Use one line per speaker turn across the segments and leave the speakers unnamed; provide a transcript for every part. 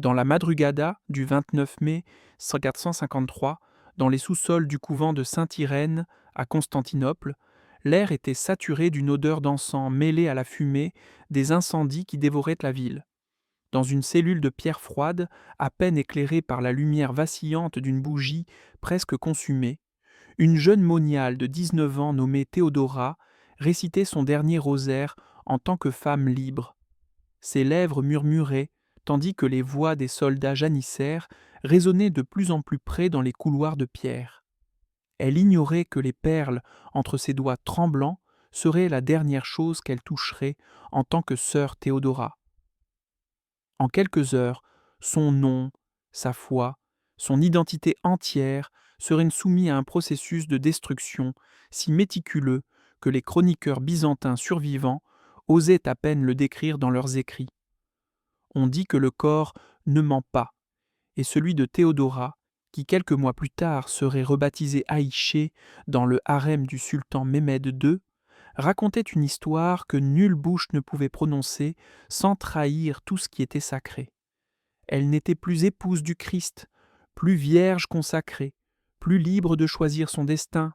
Dans la Madrugada du 29 mai 453, dans les sous-sols du couvent de Sainte-Irène à Constantinople, l'air était saturé d'une odeur d'encens mêlée à la fumée des incendies qui dévoraient la ville. Dans une cellule de pierre froide, à peine éclairée par la lumière vacillante d'une bougie presque consumée, une jeune moniale de 19 ans nommée Théodora récitait son dernier rosaire en tant que femme libre. Ses lèvres murmuraient, tandis que les voix des soldats janissaires résonnaient de plus en plus près dans les couloirs de pierre. Elle ignorait que les perles entre ses doigts tremblants seraient la dernière chose qu'elle toucherait en tant que sœur Théodora. En quelques heures, son nom, sa foi, son identité entière seraient soumis à un processus de destruction si méticuleux que les chroniqueurs byzantins survivants osaient à peine le décrire dans leurs écrits. On dit que le corps ne ment pas, et celui de Théodora, qui quelques mois plus tard serait rebaptisé Aïché dans le harem du sultan Mehmed II, racontait une histoire que nulle bouche ne pouvait prononcer sans trahir tout ce qui était sacré. Elle n'était plus épouse du Christ, plus vierge consacrée, plus libre de choisir son destin.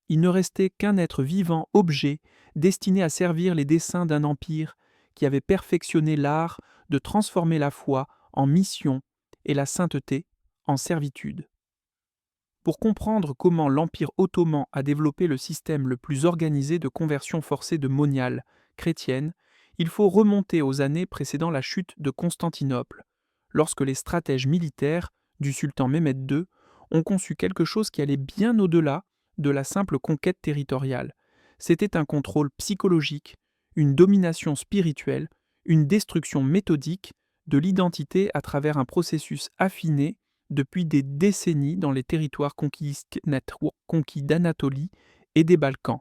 Il ne restait qu'un être vivant objet destiné à servir les desseins d'un empire qui avait perfectionné l'art de transformer la foi en mission et la sainteté en servitude. Pour comprendre comment l'Empire ottoman a développé le système le plus organisé de conversion forcée de moniales chrétiennes, il faut remonter aux années précédant la chute de Constantinople, lorsque les stratèges militaires du sultan Mehmed II ont conçu quelque chose qui allait bien au-delà de la simple conquête territoriale. C'était un contrôle psychologique, une domination spirituelle, une destruction méthodique de l'identité à travers un processus affiné depuis des décennies dans les territoires conquis d'Anatolie et des Balkans.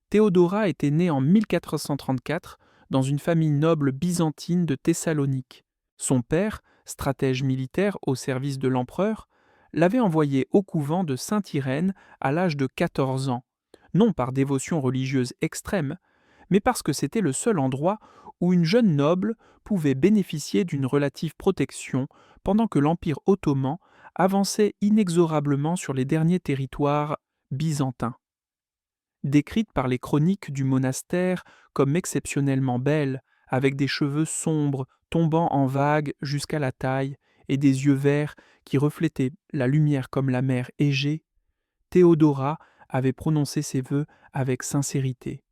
Théodora était née en 1434 dans une famille noble byzantine de Thessalonique. Son père, stratège militaire au service de l'empereur, l'avait envoyée au couvent de Sainte-Irène à l'âge de 14 ans, non par dévotion religieuse extrême, mais parce que c'était le seul endroit où une jeune noble pouvait bénéficier d'une relative protection pendant que l'Empire ottoman avançait inexorablement sur les derniers territoires byzantins. Décrite par les chroniques du monastère comme exceptionnellement belle, avec des cheveux sombres tombant en vagues jusqu'à la taille et des yeux verts qui reflétaient la lumière comme la mer Égée, Théodora avait prononcé ses vœux avec sincérité.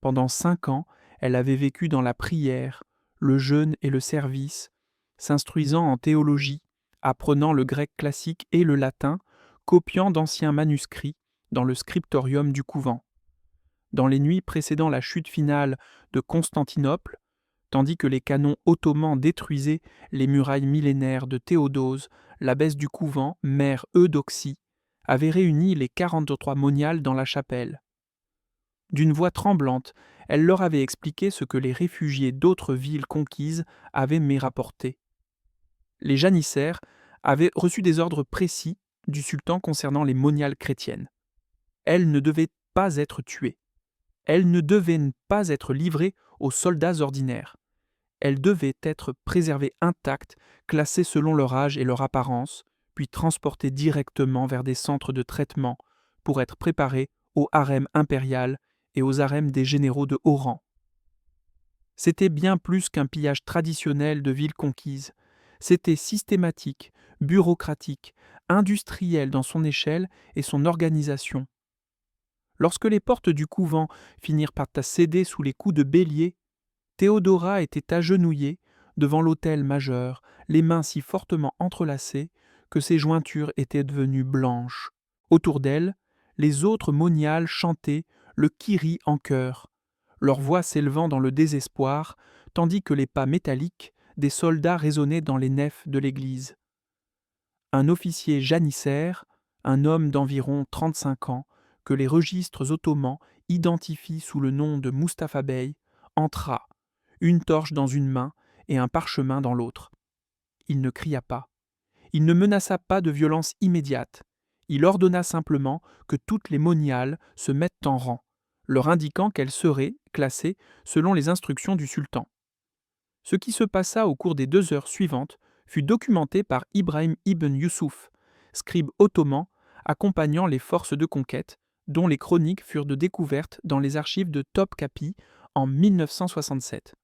Pendant 5 ans, elle avait vécu dans la prière, le jeûne et le service, s'instruisant en théologie, apprenant le grec classique et le latin, copiant d'anciens manuscrits dans le scriptorium du couvent. Dans les nuits précédant la chute finale de Constantinople, tandis que les canons ottomans détruisaient les murailles millénaires de Théodose, l'abbesse du couvent, mère Eudoxie, avait réuni les 43 moniales dans la chapelle. D'une voix tremblante, elle leur avait expliqué ce que les réfugiés d'autres villes conquises avaient rapporté. Les janissaires avaient reçu des ordres précis du sultan concernant les moniales chrétiennes. Elles ne devaient pas être tuées. Elles ne devaient pas être livrées aux soldats ordinaires. Elles devaient être préservées intactes, classées selon leur âge et leur apparence, puis transportées directement vers des centres de traitement pour être préparées au harem impérial et aux harems des généraux de haut rang. C'était bien plus qu'un pillage traditionnel de villes conquises. C'était systématique, bureaucratique, industriel dans son échelle et son organisation. Lorsque les portes du couvent finirent par céder sous les coups de bélier, Théodora était agenouillée devant l'autel majeur, les mains si fortement entrelacées que ses jointures étaient devenues blanches. Autour d'elle, les autres moniales chantaient le Kyrie en chœur, leur voix s'élevant dans le désespoir, tandis que les pas métalliques des soldats résonnaient dans les nefs de l'église. Un officier janissaire, un homme d'environ 35 ans, que les registres ottomans identifient sous le nom de Mustapha Bey, entra, une torche dans une main et un parchemin dans l'autre. Il ne cria pas. Il ne menaça pas de violence immédiate. Il ordonna simplement que toutes les moniales se mettent en rang, leur indiquant qu'elles seraient classées selon les instructions du sultan. Ce qui se passa au cours des 2 heures suivantes fut documenté par Ibrahim ibn Youssouf, scribe ottoman accompagnant les forces de conquête, dont les chroniques furent de découverte dans les archives de Topkapi en 1967.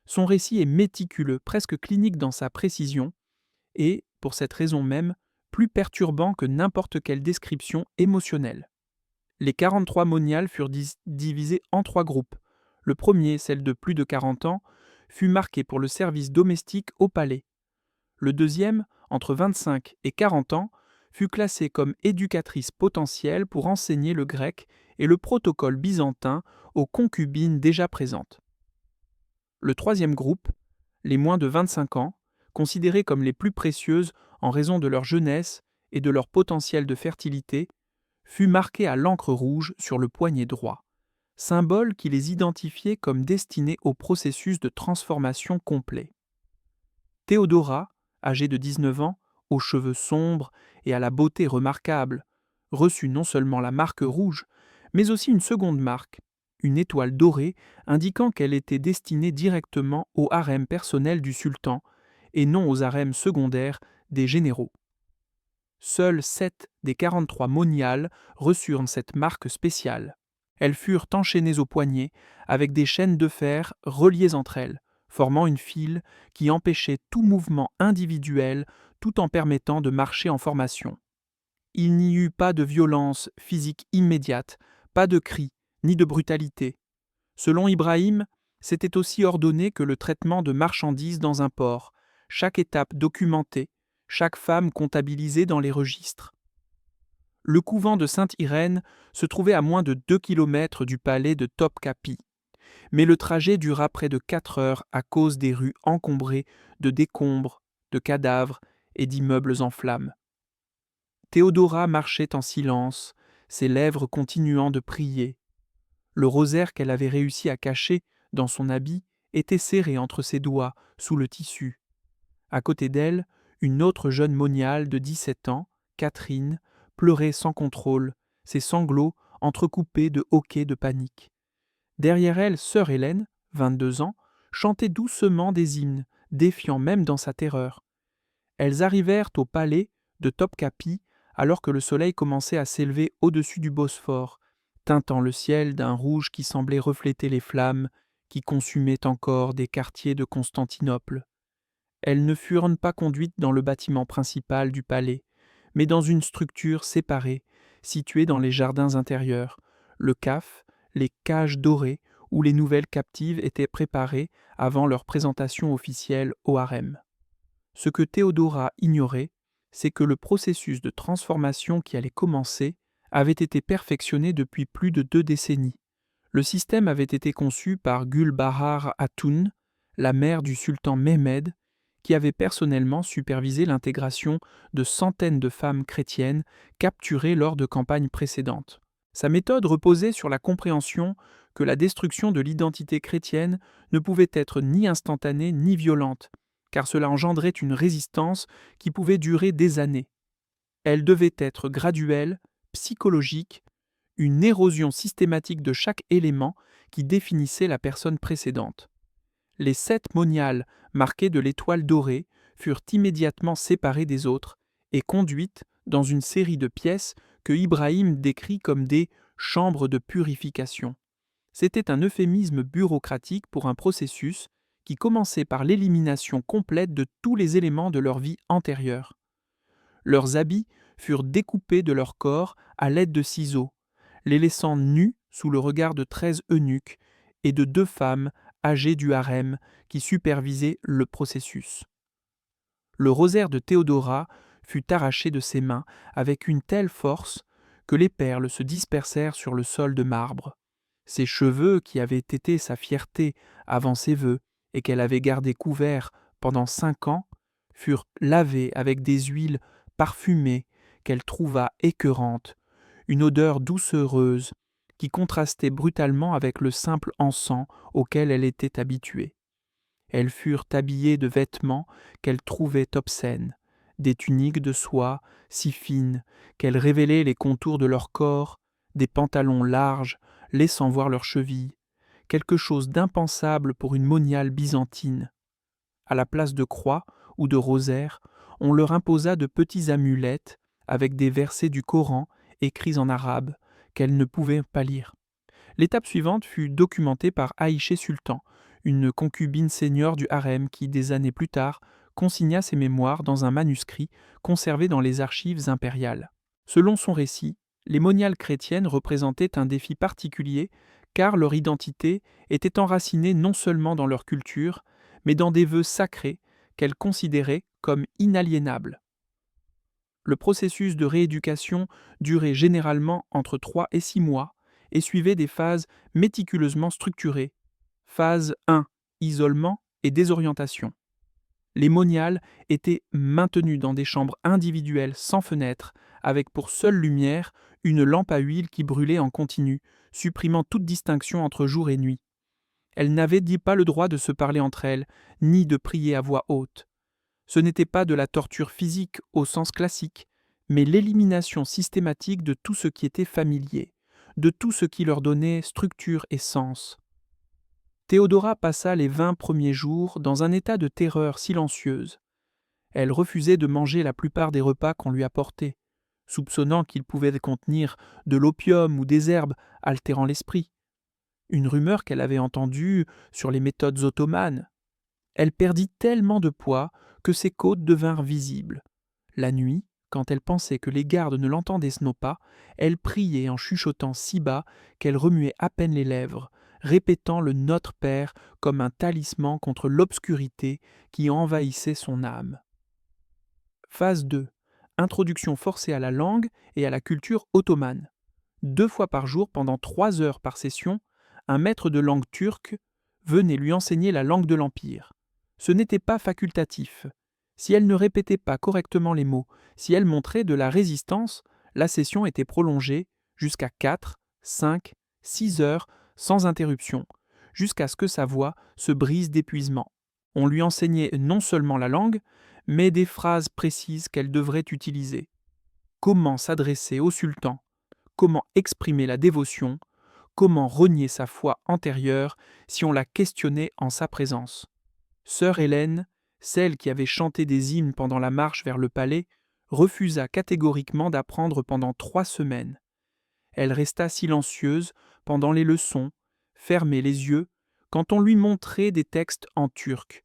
Son récit est méticuleux, presque clinique dans sa précision, et, pour cette raison même, plus perturbant que n'importe quelle description émotionnelle. Les 43 moniales furent divisées en 3 groupes. Le premier, celle de plus de 40 ans, fut marqué pour le service domestique au palais. Le deuxième, entre 25 et 40 ans, fut classé comme éducatrice potentielle pour enseigner le grec et le protocole byzantin aux concubines déjà présentes. Le troisième groupe, les moins de 25 ans, considérées comme les plus précieuses en raison de leur jeunesse et de leur potentiel de fertilité, fut marqué à l'encre rouge sur le poignet droit, symbole qui les identifiait comme destinés au processus de transformation complet. Théodora, âgée de 19 ans, aux cheveux sombres et à la beauté remarquable, reçut non seulement la marque rouge, mais aussi une seconde marque, une étoile dorée indiquant qu'elle était destinée directement au harem personnel du sultan et non aux harems secondaires des généraux. Seuls 7 des 43 moniales reçurent cette marque spéciale. Elles furent enchaînées au poignet avec des chaînes de fer reliées entre elles, formant une file qui empêchait tout mouvement individuel tout en permettant de marcher en formation. Il n'y eut pas de violence physique immédiate, pas de cris, ni de brutalité. Selon Ibrahim, c'était aussi ordonné que le traitement de marchandises dans un port, chaque étape documentée, chaque femme comptabilisée dans les registres. Le couvent de Sainte-Irène se trouvait à moins de 2 kilomètres du palais de Topkapi, mais le trajet dura près de 4 heures à cause des rues encombrées de décombres, de cadavres et d'immeubles en flammes. Théodora marchait en silence, ses lèvres continuant de prier. Le rosaire qu'elle avait réussi à cacher dans son habit était serré entre ses doigts, sous le tissu. À côté d'elle, une autre jeune moniale de 17 ans, Catherine, pleurait sans contrôle, ses sanglots entrecoupés de hoquets de panique. Derrière elle, sœur Hélène, 22 ans, chantait doucement des hymnes, défiant même dans sa terreur. Elles arrivèrent au palais de Topkapi alors que le soleil commençait à s'élever au-dessus du Bosphore, teintant le ciel d'un rouge qui semblait refléter les flammes qui consumaient encore des quartiers de Constantinople. Elles ne furent pas conduites dans le bâtiment principal du palais, mais dans une structure séparée, située dans les jardins intérieurs, le caf, les cages dorées où les nouvelles captives étaient préparées avant leur présentation officielle au harem. Ce que Théodora ignorait, c'est que le processus de transformation qui allait commencer avait été perfectionné depuis plus de 2 décennies. Le système avait été conçu par Gulbahar Hatun, la mère du sultan Mehmed, qui avait personnellement supervisé l'intégration de centaines de femmes chrétiennes capturées lors de campagnes précédentes. Sa méthode reposait sur la compréhension que la destruction de l'identité chrétienne ne pouvait être ni instantanée ni violente, car cela engendrait une résistance qui pouvait durer des années. Elle devait être graduelle, psychologique, une érosion systématique de chaque élément qui définissait la personne précédente. Les 7 moniales marquées de l'étoile dorée furent immédiatement séparées des autres et conduites dans une série de pièces que Ibrahim décrit comme des chambres de purification. C'était un euphémisme bureaucratique pour un processus qui commençait par l'élimination complète de tous les éléments de leur vie antérieure. Leurs habits furent découpés de leur corps à l'aide de ciseaux, les laissant nus sous le regard de 13 eunuques et de 2 femmes âgées du harem qui supervisaient le processus. Le rosaire de Théodora fut arraché de ses mains avec une telle force que les perles se dispersèrent sur le sol de marbre. Ses cheveux, qui avaient été sa fierté avant ses vœux et qu'elle avait gardés couverts pendant 5 ans, furent lavés avec des huiles parfumées qu'elle trouva écœurantes, une odeur doucereuse qui contrastait brutalement avec le simple encens auquel elle était habituée. Elles furent habillées de vêtements qu'elle trouvait obscènes, des tuniques de soie si fines qu'elles révélaient les contours de leur corps, des pantalons larges laissant voir leurs chevilles, quelque chose d'impensable pour une moniale byzantine. À la place de croix, ou de rosaires, on leur imposa de petits amulettes avec des versets du Coran écrits en arabe qu'elles ne pouvaient pas lire. L'étape suivante fut documentée par Aïché Sultan, une concubine senior du harem qui, des années plus tard, consigna ses mémoires dans un manuscrit conservé dans les archives impériales. Selon son récit, les moniales chrétiennes représentaient un défi particulier car leur identité était enracinée non seulement dans leur culture, mais dans des vœux sacrés qu'elles considéraient comme inaliénables. Le processus de rééducation durait généralement entre 3 et 6 mois et suivait des phases méticuleusement structurées. Phase 1, isolement et désorientation. Les moniales étaient maintenues dans des chambres individuelles sans fenêtre, avec pour seule lumière une lampe à huile qui brûlait en continu, supprimant toute distinction entre jour et nuit. Elles n'avaient dit pas le droit de se parler entre elles, ni de prier à voix haute. Ce n'était pas de la torture physique au sens classique, mais l'élimination systématique de tout ce qui était familier, de tout ce qui leur donnait structure et sens. Théodora passa les 20 premiers jours dans un état de terreur silencieuse. Elle refusait de manger la plupart des repas qu'on lui apportait, soupçonnant qu'ils pouvaient contenir de l'opium ou des herbes altérant l'esprit. Une rumeur qu'elle avait entendue sur les méthodes ottomanes. Elle perdit tellement de poids que ses côtes devinrent visibles. La nuit, quand elle pensait que les gardes ne l'entendaient pas, elle priait en chuchotant si bas qu'elle remuait à peine les lèvres, répétant le Notre Père comme un talisman contre l'obscurité qui envahissait son âme. Phase 2. Introduction forcée à la langue et à la culture ottomane. 2 fois par jour, pendant 3 heures par session, un maître de langue turque venait lui enseigner la langue de l'Empire. Ce n'était pas facultatif. Si elle ne répétait pas correctement les mots, si elle montrait de la résistance, la session était prolongée jusqu'à 4, 5, 6 heures sans interruption, jusqu'à ce que sa voix se brise d'épuisement. On lui enseignait non seulement la langue, mais des phrases précises qu'elle devrait utiliser. Comment s'adresser au sultan, comment exprimer la dévotion, comment renier sa foi antérieure si on la questionnait en sa présence. Sœur Hélène, celle qui avait chanté des hymnes pendant la marche vers le palais, refusa catégoriquement d'apprendre pendant 3 semaines. Elle resta silencieuse pendant les leçons, fermait les yeux quand on lui montrait des textes en turc.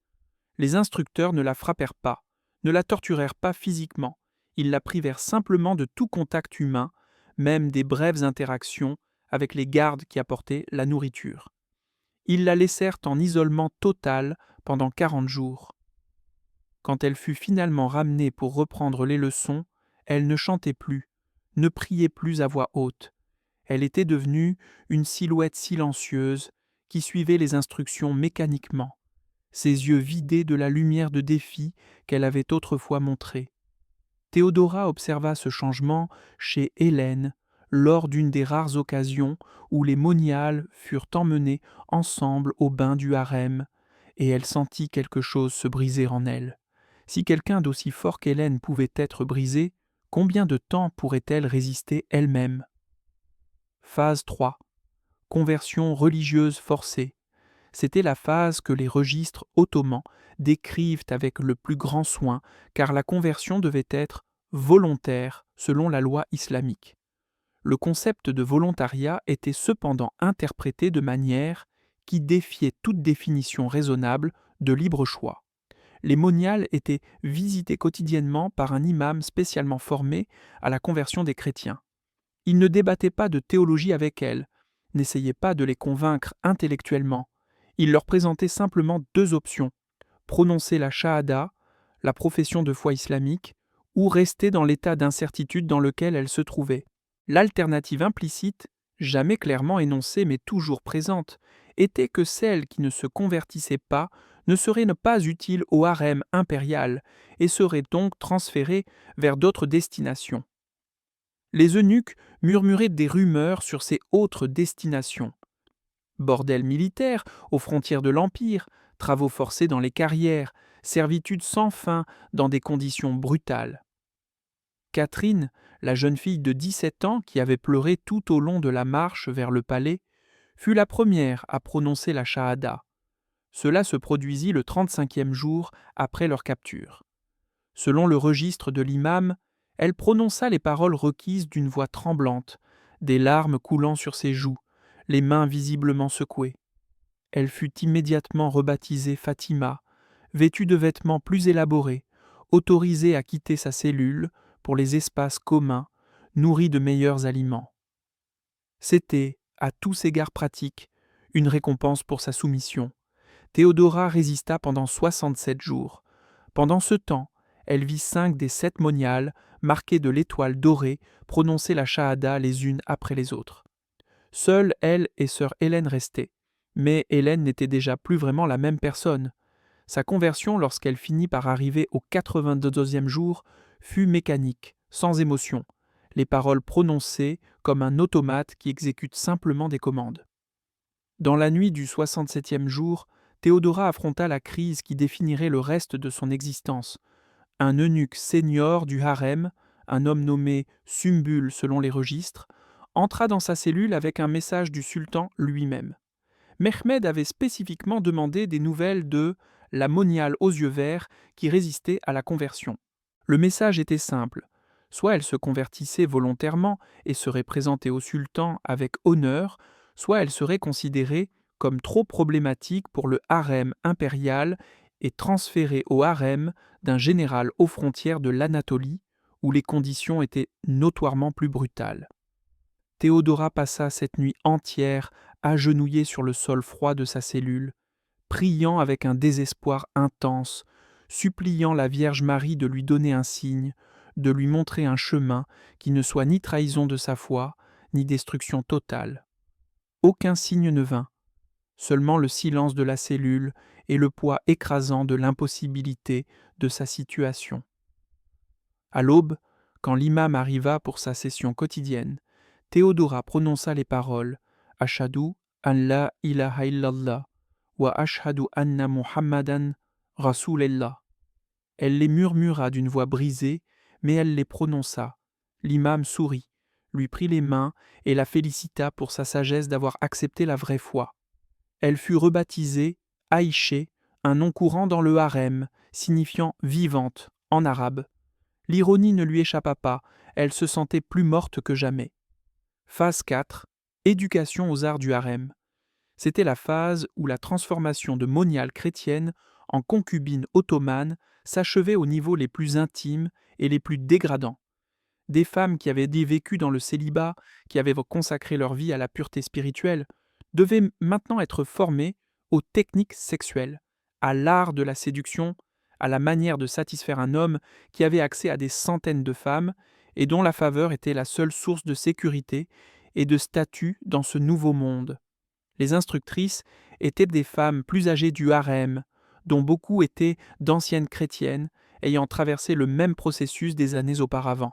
Les instructeurs ne la frappèrent pas, ne la torturèrent pas physiquement, ils la privèrent simplement de tout contact humain, même des brèves interactions avec les gardes qui apportaient la nourriture. Ils la laissèrent en isolement total pendant 40 jours. Quand elle fut finalement ramenée pour reprendre les leçons, elle ne chantait plus, ne priait plus à voix haute. Elle était devenue une silhouette silencieuse qui suivait les instructions mécaniquement, ses yeux vidés de la lumière de défi qu'elle avait autrefois montrée. Théodora observa ce changement chez Hélène lors d'une des rares occasions où les moniales furent emmenés ensemble au bain du harem, et elle sentit quelque chose se briser en elle. Si quelqu'un d'aussi fort qu'Hélène pouvait être brisé, combien de temps pourrait-elle résister elle-même? Phase 3. Conversion religieuse forcée. C'était la phase que les registres ottomans décrivent avec le plus grand soin, car la conversion devait être volontaire selon la loi islamique. Le concept de volontariat était cependant interprété de manière qui défiait toute définition raisonnable de libre choix. Les moniales étaient visités quotidiennement par un imam spécialement formé à la conversion des chrétiens. Il ne débattait pas de théologie avec elles, n'essayait pas de les convaincre intellectuellement. Il leur présentait simplement 2 options, prononcer la shahada, la profession de foi islamique, ou rester dans l'état d'incertitude dans lequel elles se trouvaient. L'alternative implicite, jamais clairement énoncée mais toujours présente, était que celles qui ne se convertissaient pas ne seraient pas utiles au harem impérial et seraient donc transférées vers d'autres destinations. Les eunuques murmuraient des rumeurs sur ces autres destinations. Bordel militaire aux frontières de l'Empire, travaux forcés dans les carrières, servitude sans fin dans des conditions brutales. Catherine, la jeune fille de 17 ans qui avait pleuré tout au long de la marche vers le palais, fut la première à prononcer la shahada. Cela se produisit le 35e jour après leur capture. Selon le registre de l'imam, elle prononça les paroles requises d'une voix tremblante, des larmes coulant sur ses joues, les mains visiblement secouées. Elle fut immédiatement rebaptisée Fatima, vêtue de vêtements plus élaborés, autorisée à quitter sa cellule pour les espaces communs, nourrie de meilleurs aliments. C'était, à tous égards pratiques, une récompense pour sa soumission. Théodora résista pendant 67 jours. Pendant ce temps, elle vit 5 des 7 moniales, marquées de l'étoile dorée, prononcer la shahada les unes après les autres. Seules elle et sœur Hélène restaient. Mais Hélène n'était déjà plus vraiment la même personne. Sa conversion, lorsqu'elle finit par arriver au 82e jour, fut mécanique, sans émotion, les paroles prononcées comme un automate qui exécute simplement des commandes. Dans la nuit du 67e jour, Théodora affronta la crise qui définirait le reste de son existence. Un eunuque senior du harem, un homme nommé Sumbul selon les registres, entra dans sa cellule avec un message du sultan lui-même. Mehmed avait spécifiquement demandé des nouvelles de la moniale aux yeux verts qui résistait à la conversion. Le message était simple. Soit elle se convertissait volontairement et serait présentée au sultan avec honneur, soit elle serait considérée comme trop problématique pour le harem impérial et transférée au harem d'un général aux frontières de l'Anatolie, où les conditions étaient notoirement plus brutales. Théodora passa cette nuit entière agenouillée sur le sol froid de sa cellule, priant avec un désespoir intense, suppliant la Vierge Marie de lui donner un signe, de lui montrer un chemin qui ne soit ni trahison de sa foi, ni destruction totale. Aucun signe ne vint, seulement le silence de la cellule et le poids écrasant de l'impossibilité de sa situation. À l'aube, quand l'imam arriva pour sa session quotidienne, Théodora prononça les paroles « Ashhadu an la ilaha illallah wa ashhadu anna Muhammadan Rasulullah ». Elle les murmura d'une voix brisée, mais elle les prononça. L'imam sourit, lui prit les mains et la félicita pour sa sagesse d'avoir accepté la vraie foi. Elle fut rebaptisée Aïché, un nom courant dans le harem, signifiant vivante en arabe. L'ironie ne lui échappa pas, elle se sentait plus morte que jamais. Phase 4. Éducation aux arts du harem. C'était la phase où la transformation de moniale chrétienne en concubine ottomane s'achevait aux niveaux les plus intimes et les plus dégradants. Des femmes qui avaient vécu dans le célibat, qui avaient consacré leur vie à la pureté spirituelle, devaient maintenant être formées aux techniques sexuelles, à l'art de la séduction, à la manière de satisfaire un homme qui avait accès à des centaines de femmes et dont la faveur était la seule source de sécurité et de statut dans ce nouveau monde. Les instructrices étaient des femmes plus âgées du harem, dont beaucoup étaient d'anciennes chrétiennes ayant traversé le même processus des années auparavant.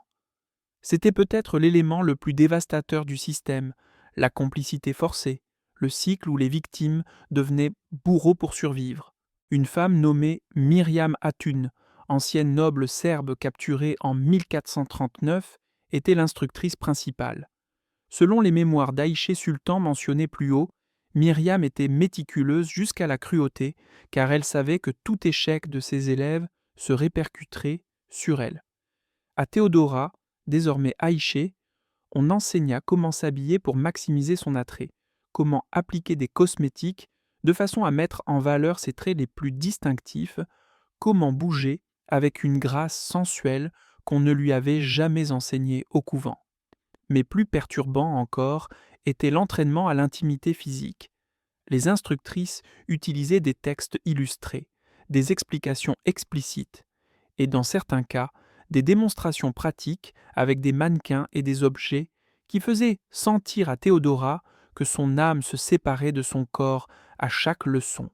C'était peut-être l'élément le plus dévastateur du système, la complicité forcée, le cycle où les victimes devenaient bourreaux pour survivre. Une femme nommée Myriam Hatun, ancienne noble serbe capturée en 1439, était l'instructrice principale. Selon les mémoires d'Aïché Sultan mentionnés plus haut, Myriam était méticuleuse jusqu'à la cruauté, car elle savait que tout échec de ses élèves se répercuterait sur elle. À Théodora, désormais Aïché, on enseigna comment s'habiller pour maximiser son attrait, comment appliquer des cosmétiques de façon à mettre en valeur ses traits les plus distinctifs, comment bouger avec une grâce sensuelle qu'on ne lui avait jamais enseignée au couvent. Mais plus perturbant encore était l'entraînement à l'intimité physique. Les instructrices utilisaient des textes illustrés, des explications explicites, et dans certains cas, des démonstrations pratiques avec des mannequins et des objets qui faisaient sentir à Théodora que son âme se séparait de son corps à chaque leçon.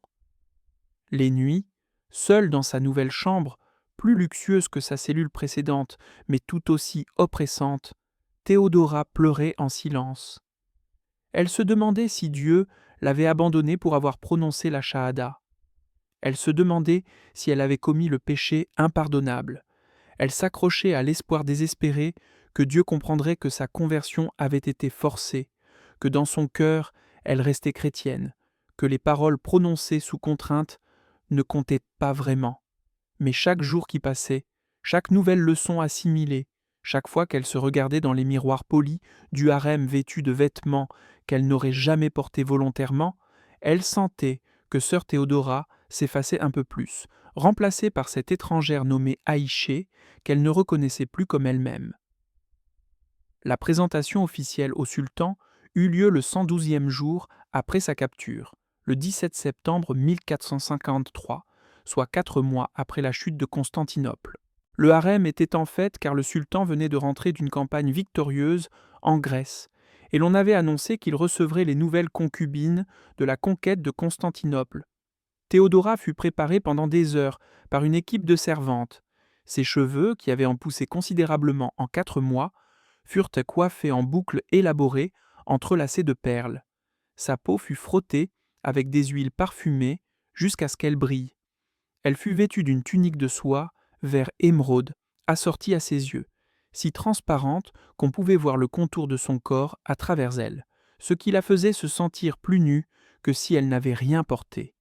Les nuits, seule dans sa nouvelle chambre, plus luxueuse que sa cellule précédente, mais tout aussi oppressante, Théodora pleurait en silence. Elle se demandait si Dieu l'avait abandonnée pour avoir prononcé la shahada. Elle se demandait si elle avait commis le péché impardonnable. Elle s'accrochait à l'espoir désespéré que Dieu comprendrait que sa conversion avait été forcée, que dans son cœur elle restait chrétienne, que les paroles prononcées sous contrainte ne comptaient pas vraiment. Mais chaque jour qui passait, chaque nouvelle leçon assimilée, chaque fois qu'elle se regardait dans les miroirs polis du harem vêtu de vêtements qu'elle n'aurait jamais portés volontairement, elle sentait que sœur Théodora s'effaçait un peu plus, remplacée par cette étrangère nommée Aïché qu'elle ne reconnaissait plus comme elle-même. La présentation officielle au sultan eut lieu le 112e jour après sa capture, le 17 septembre 1453, soit 4 mois après la chute de Constantinople. Le harem était en fête car le sultan venait de rentrer d'une campagne victorieuse en Grèce, et l'on avait annoncé qu'il recevrait les nouvelles concubines de la conquête de Constantinople. Théodora fut préparée pendant des heures par une équipe de servantes. Ses cheveux, qui avaient en poussé considérablement en 4 mois, furent coiffés en boucles élaborées, entrelacées de perles. Sa peau fut frottée avec des huiles parfumées jusqu'à ce qu'elle brille. Elle fut vêtue d'une tunique de soie vert émeraude, assortie à ses yeux, si transparente qu'on pouvait voir le contour de son corps à travers elle, ce qui la faisait se sentir plus nue que si elle n'avait rien porté.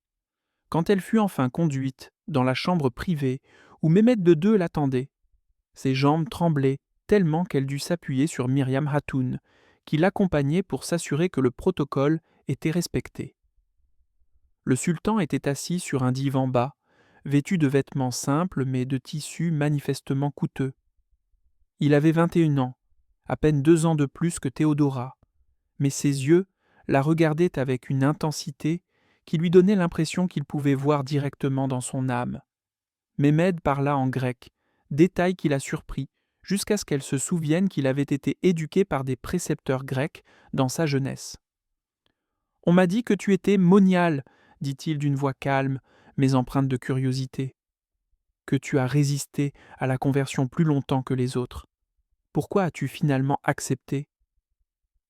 Quand elle fut enfin conduite dans la chambre privée où Mehmed II l'attendait, ses jambes tremblaient tellement qu'elle dut s'appuyer sur Myriam Hatoun, qui l'accompagnait pour s'assurer que le protocole était respecté. Le sultan était assis sur un divan bas, vêtu de vêtements simples mais de tissus manifestement coûteux. Il avait 21 ans, à peine 2 ans de plus que Théodora, mais ses yeux la regardaient avec une intensité qui lui donnait l'impression qu'il pouvait voir directement dans son âme. Mehmed parla en grec, détail qui la surprit, jusqu'à ce qu'elle se souvienne qu'il avait été éduqué par des précepteurs grecs dans sa jeunesse. « On m'a dit que tu étais monial, dit-il d'une voix calme, mais empreinte de curiosité. Que tu as résisté à la conversion plus longtemps que les autres. Pourquoi as-tu finalement accepté ?»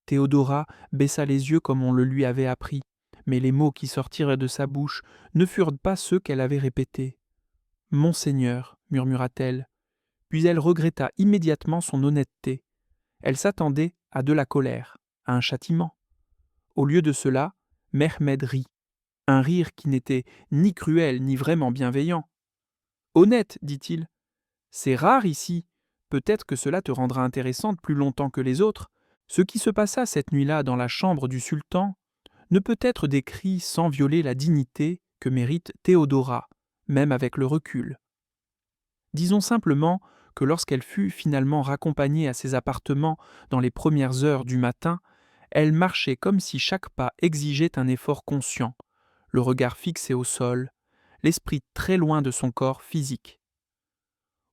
Théodora baissa les yeux comme on le lui avait appris, mais les mots qui sortirent de sa bouche ne furent pas ceux qu'elle avait répétés. « Monseigneur, murmura-t-elle, puis elle regretta immédiatement son honnêteté. Elle s'attendait à de la colère, à un châtiment. Au lieu de cela, Mehmed rit, un rire qui n'était ni cruel ni vraiment bienveillant. « Honnête, dit-il. C'est rare ici. Peut-être que cela te rendra intéressante plus longtemps que les autres. Ce qui se passa cette nuit-là dans la chambre du sultan ne peut être décrit sans violer la dignité que mérite Théodora, même avec le recul. Disons simplement que lorsqu'elle fut finalement raccompagnée à ses appartements dans les premières heures du matin, elle marchait comme si chaque pas exigeait un effort conscient, le regard fixé au sol, l'esprit très loin de son corps physique.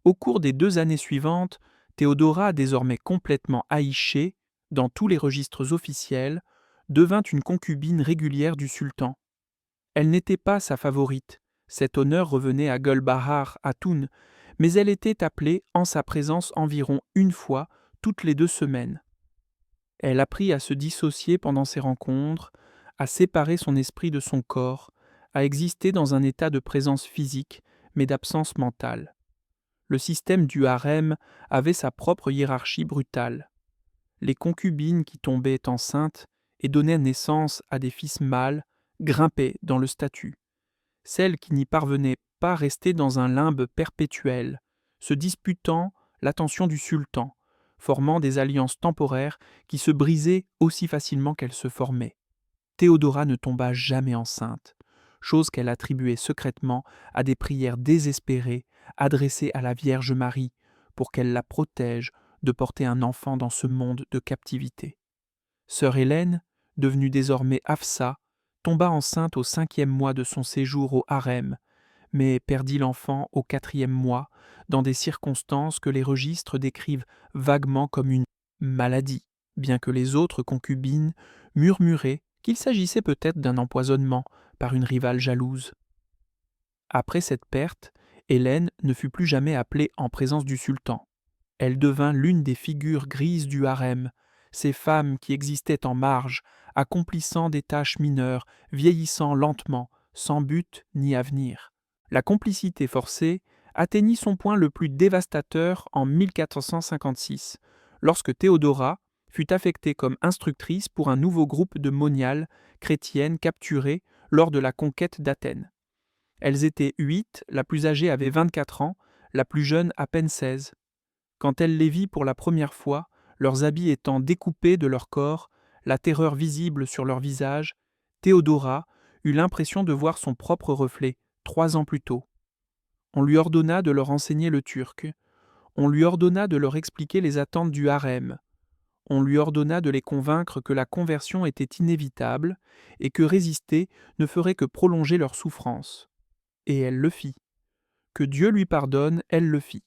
Au cours des 2 années suivantes, Théodora, désormais complètement haïchée dans tous les registres officiels, devint une concubine régulière du sultan. Elle n'était pas sa favorite, cet honneur revenait à Gulbahar Hatoun, mais elle était appelée en sa présence environ 1 fois toutes les 2 semaines. Elle apprit à se dissocier pendant ces rencontres, à séparer son esprit de son corps, à exister dans un état de présence physique, mais d'absence mentale. Le système du harem avait sa propre hiérarchie brutale. Les concubines qui tombaient enceintes et donnaient naissance à des fils mâles grimpaient dans le statut. Celles qui n'y parvenaient pas restaient dans un limbe perpétuel, se disputant l'attention du sultan, formant des alliances temporaires qui se brisaient aussi facilement qu'elles se formaient. Théodora ne tomba jamais enceinte, chose qu'elle attribuait secrètement à des prières désespérées adressées à la Vierge Marie pour qu'elle la protège de porter un enfant dans ce monde de captivité. Sœur Hélène, devenue désormais Hafsa, tomba enceinte au 5e mois de son séjour au harem, mais perdit l'enfant au 4e mois, dans des circonstances que les registres décrivent vaguement comme une maladie, bien que les autres concubines murmuraient qu'il s'agissait peut-être d'un empoisonnement par une rivale jalouse. Après cette perte, Hélène ne fut plus jamais appelée en présence du sultan. Elle devint l'une des figures grises du harem, ces femmes qui existaient en marge, accomplissant des tâches mineures, vieillissant lentement, sans but ni avenir. La complicité forcée atteignit son point le plus dévastateur en 1456, lorsque Théodora fut affectée comme instructrice pour un nouveau groupe de moniales chrétiennes capturées lors de la conquête d'Athènes. Elles étaient 8, la plus âgée avait 24 ans, la plus jeune à peine 16. Quand elle les vit pour la première fois, leurs habits étant découpés de leur corps, la terreur visible sur leur visage, Théodora eut l'impression de voir son propre reflet, 3 ans plus tôt. On lui ordonna de leur enseigner le turc. On lui ordonna de leur expliquer les attentes du harem. On lui ordonna de les convaincre que la conversion était inévitable et que résister ne ferait que prolonger leur souffrance. Et elle le fit. Que Dieu lui pardonne, elle le fit.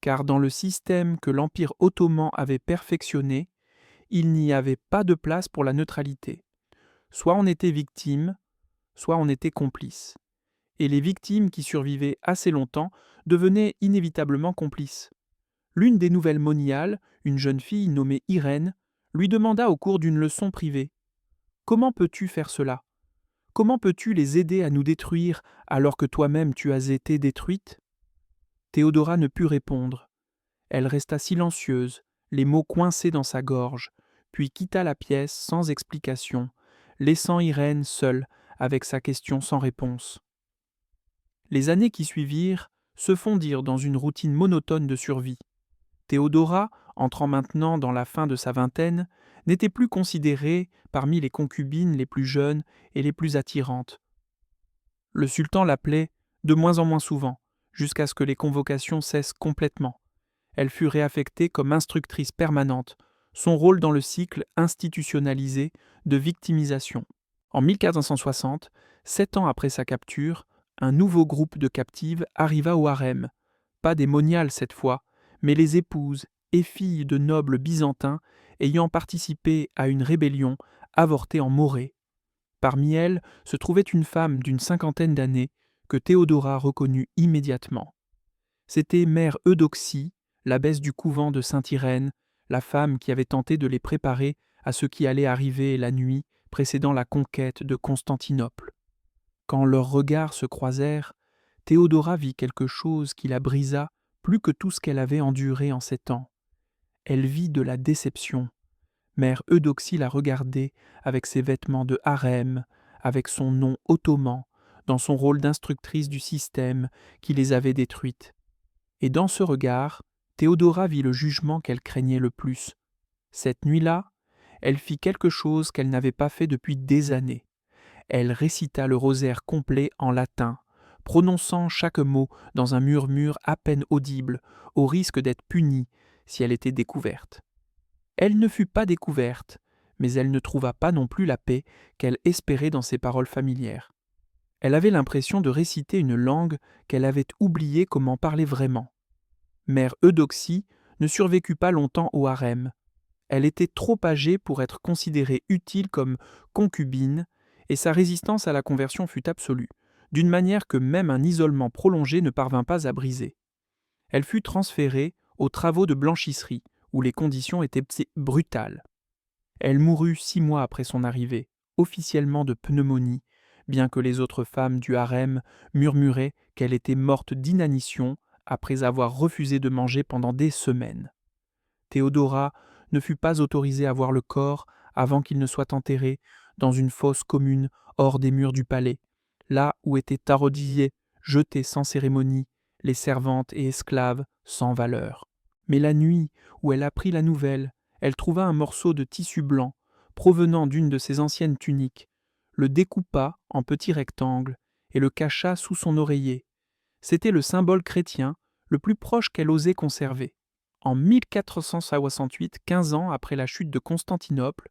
Car dans le système que l'Empire ottoman avait perfectionné, il n'y avait pas de place pour la neutralité. Soit on était victime, soit on était complice. Et les victimes qui survivaient assez longtemps devenaient inévitablement complices. L'une des nouvelles moniales, une jeune fille nommée Irène, lui demanda au cours d'une leçon privée : « Comment peux-tu faire cela ? Comment peux-tu les aider à nous détruire alors que toi-même tu as été détruite ?» Théodora ne put répondre. Elle resta silencieuse, les mots coincés dans sa gorge, puis quitta la pièce sans explication, laissant Irène seule avec sa question sans réponse. Les années qui suivirent se fondirent dans une routine monotone de survie. Théodora, entrant maintenant dans la fin de sa vingtaine, n'était plus considérée parmi les concubines les plus jeunes et les plus attirantes. Le sultan l'appelait de moins en moins souvent, jusqu'à ce que les convocations cessent complètement. Elle fut réaffectée comme instructrice permanente, son rôle dans le cycle institutionnalisé de victimisation. En 1460, 7 ans après sa capture, un nouveau groupe de captives arriva au harem, pas des moniales cette fois, mais les épouses et filles de nobles byzantins ayant participé à une rébellion avortée en Morée. Parmi elles se trouvait une femme d'une 50aine d'années que Théodora reconnut immédiatement. C'était mère Eudoxie, l'abbesse du couvent de Sainte-Irène, la femme qui avait tenté de les préparer à ce qui allait arriver la nuit précédant la conquête de Constantinople. Quand leurs regards se croisèrent, Théodora vit quelque chose qui la brisa plus que tout ce qu'elle avait enduré en 7 ans. Elle vit de la déception. Mère Eudoxie la regardait avec ses vêtements de harem, avec son nom ottoman, dans son rôle d'instructrice du système qui les avait détruites. Et dans ce regard, Théodora vit le jugement qu'elle craignait le plus. Cette nuit-là, elle fit quelque chose qu'elle n'avait pas fait depuis des années. Elle récita le rosaire complet en latin, prononçant chaque mot dans un murmure à peine audible, au risque d'être punie si elle était découverte. Elle ne fut pas découverte, mais elle ne trouva pas non plus la paix qu'elle espérait dans ses paroles familières. Elle avait l'impression de réciter une langue qu'elle avait oublié comment parler vraiment. Mère Eudoxie ne survécut pas longtemps au harem. Elle était trop âgée pour être considérée utile comme concubine, et sa résistance à la conversion fut absolue, d'une manière que même un isolement prolongé ne parvint pas à briser. Elle fut transférée aux travaux de blanchisserie, où les conditions étaient brutales. Elle mourut 6 mois après son arrivée, officiellement de pneumonie, bien que les autres femmes du harem murmuraient qu'elle était morte d'inanition après avoir refusé de manger pendant des semaines. Théodora ne fut pas autorisée à voir le corps avant qu'il ne soit enterré dans une fosse commune hors des murs du palais, là où étaient tarodillées, jetées sans cérémonie, les servantes et esclaves sans valeur. Mais la nuit où elle apprit la nouvelle, elle trouva un morceau de tissu blanc provenant d'une de ses anciennes tuniques, le découpa en petits rectangles et le cacha sous son oreiller. C'était le symbole chrétien le plus proche qu'elle osait conserver. En 1468, 15 ans après la chute de Constantinople,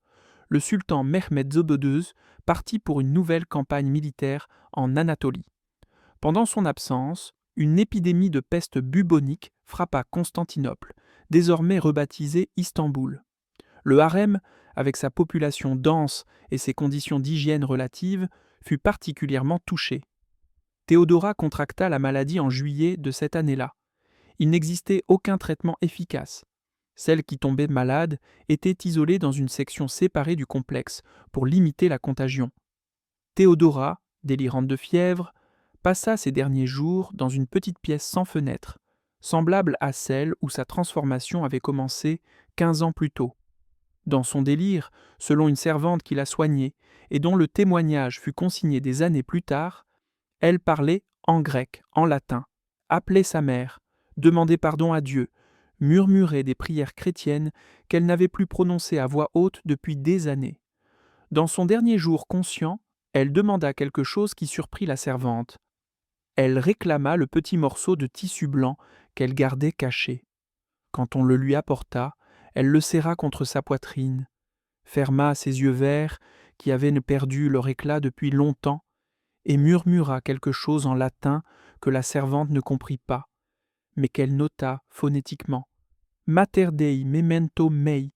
le sultan Mehmed Zobedöz partit pour une nouvelle campagne militaire en Anatolie. Pendant son absence, une épidémie de peste bubonique frappa Constantinople, désormais rebaptisée Istanbul. Le harem, avec sa population dense et ses conditions d'hygiène relatives, fut particulièrement touché. Théodora contracta la maladie en juillet de cette année-là. Il n'existait aucun traitement efficace. Celles qui tombaient malades étaient isolées dans une section séparée du complexe pour limiter la contagion. Théodora, délirante de fièvre, passa ses derniers jours dans une petite pièce sans fenêtre, semblable à celle où sa transformation avait commencé 15 ans plus tôt. Dans son délire, selon une servante qui l'a soignée, et dont le témoignage fut consigné des années plus tard, elle parlait en grec, en latin, appelait sa mère, demandait pardon à Dieu, murmurait des prières chrétiennes qu'elle n'avait plus prononcées à voix haute depuis des années. Dans son dernier jour conscient, elle demanda quelque chose qui surprit la servante. Elle réclama le petit morceau de tissu blanc qu'elle gardait caché. Quand on le lui apporta, elle le serra contre sa poitrine, ferma ses yeux verts qui avaient perdu leur éclat depuis longtemps, et murmura quelque chose en latin que la servante ne comprit pas, mais qu'elle nota phonétiquement. Mater Dei memento mei.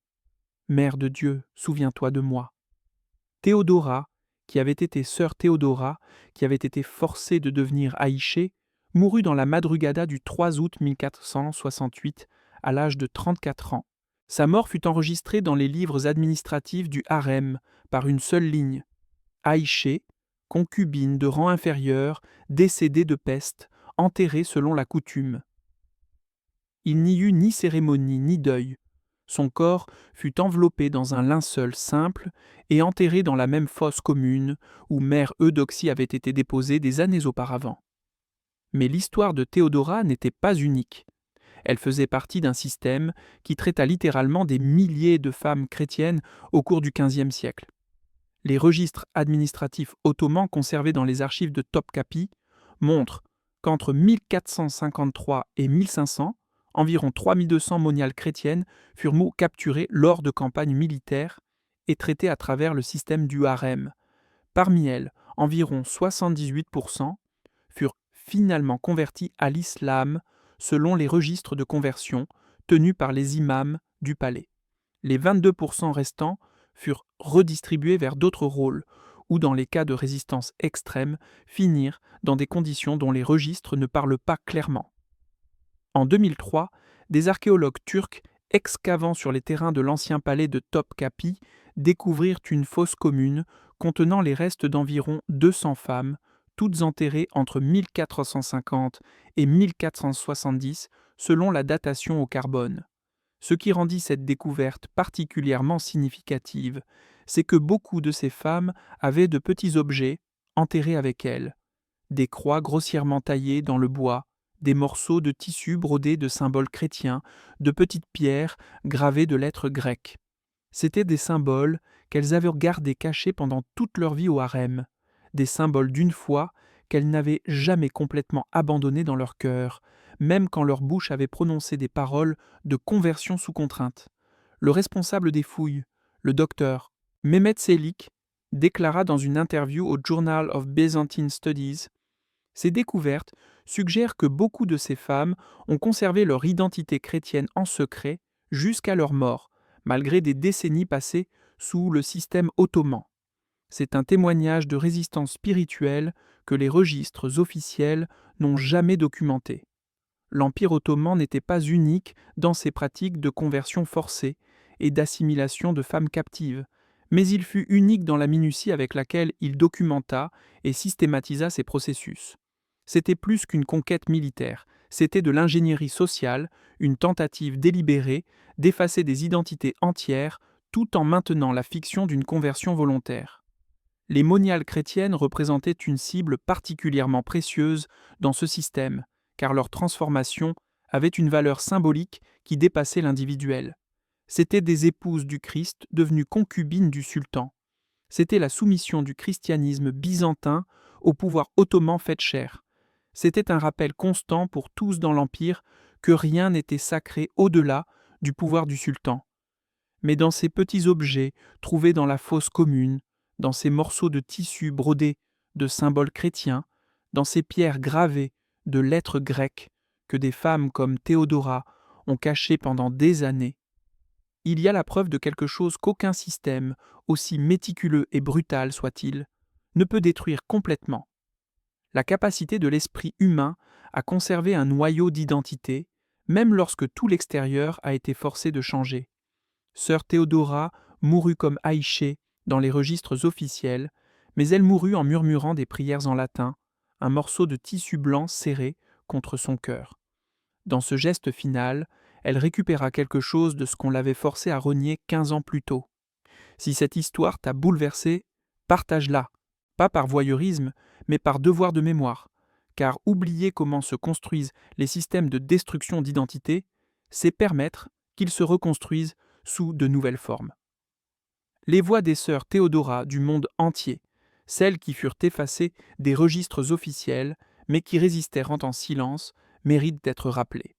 Mère de Dieu, souviens-toi de moi. Théodora, qui avait été sœur Théodora, qui avait été forcée de devenir Aïché, mourut dans la Madrugada du 3 août 1468, à l'âge de 34 ans. Sa mort fut enregistrée dans les livres administratifs du harem par une seule ligne. Aïché, concubine de rang inférieur, décédée de peste, enterrée selon la coutume. Il n'y eut ni cérémonie ni deuil. Son corps fut enveloppé dans un linceul simple et enterré dans la même fosse commune où mère Eudoxie avait été déposée des années auparavant. Mais l'histoire de Théodora n'était pas unique. Elle faisait partie d'un système qui traita littéralement des milliers de femmes chrétiennes au cours du XVe siècle. Les registres administratifs ottomans conservés dans les archives de Topkapi montrent qu'entre 1453 et 1500, environ 3200 moniales chrétiennes furent capturées lors de campagnes militaires et traitées à travers le système du harem. Parmi elles, environ 78% furent finalement converties à l'islam selon les registres de conversion tenus par les imams du palais. Les 22% restants furent redistribués vers d'autres rôles, ou dans les cas de résistance extrême, finirent dans des conditions dont les registres ne parlent pas clairement. En 2003, des archéologues turcs excavant sur les terrains de l'ancien palais de Topkapi découvrirent une fosse commune contenant les restes d'environ 200 femmes, toutes enterrées entre 1450 et 1470 selon la datation au carbone. Ce qui rendit cette découverte particulièrement significative, c'est que beaucoup de ces femmes avaient de petits objets enterrés avec elles, des croix grossièrement taillées dans le bois, des morceaux de tissu brodés de symboles chrétiens, de petites pierres gravées de lettres grecques. C'étaient des symboles qu'elles avaient gardés cachés pendant toute leur vie au harem, des symboles d'une foi qu'elles n'avaient jamais complètement abandonnés dans leur cœur, même quand leur bouche avait prononcé des paroles de conversion sous contrainte. Le responsable des fouilles, le docteur Mehmet Çelik, déclara dans une interview au Journal of Byzantine Studies: ces découvertes suggèrent que beaucoup de ces femmes ont conservé leur identité chrétienne en secret jusqu'à leur mort, malgré des décennies passées sous le système ottoman. C'est un témoignage de résistance spirituelle que les registres officiels n'ont jamais documenté. L'Empire ottoman n'était pas unique dans ses pratiques de conversion forcée et d'assimilation de femmes captives, mais il fut unique dans la minutie avec laquelle il documenta et systématisa ces processus. C'était plus qu'une conquête militaire, c'était de l'ingénierie sociale, une tentative délibérée d'effacer des identités entières tout en maintenant la fiction d'une conversion volontaire. Les moniales chrétiennes représentaient une cible particulièrement précieuse dans ce système, car leur transformation avait une valeur symbolique qui dépassait l'individuel. C'étaient des épouses du Christ devenues concubines du sultan. C'était la soumission du christianisme byzantin au pouvoir ottoman fait chair. C'était un rappel constant pour tous dans l'Empire que rien n'était sacré au-delà du pouvoir du sultan. Mais dans ces petits objets trouvés dans la fosse commune, dans ces morceaux de tissu brodés de symboles chrétiens, dans ces pierres gravées de lettres grecques que des femmes comme Théodora ont cachées pendant des années, il y a la preuve de quelque chose qu'aucun système, aussi méticuleux et brutal soit-il, ne peut détruire complètement. La capacité de l'esprit humain à conserver un noyau d'identité, même lorsque tout l'extérieur a été forcé de changer. Sœur Théodora mourut comme Aïché dans les registres officiels, mais elle mourut en murmurant des prières en latin, un morceau de tissu blanc serré contre son cœur. Dans ce geste final, elle récupéra quelque chose de ce qu'on l'avait forcée à renier 15 ans plus tôt. Si cette histoire t'a bouleversé, partage-la, pas par voyeurisme, mais par devoir de mémoire, car oublier comment se construisent les systèmes de destruction d'identité, c'est permettre qu'ils se reconstruisent sous de nouvelles formes. Les voix des sœurs Théodora du monde entier, celles qui furent effacées des registres officiels, mais qui résistèrent en silence, méritent d'être rappelées.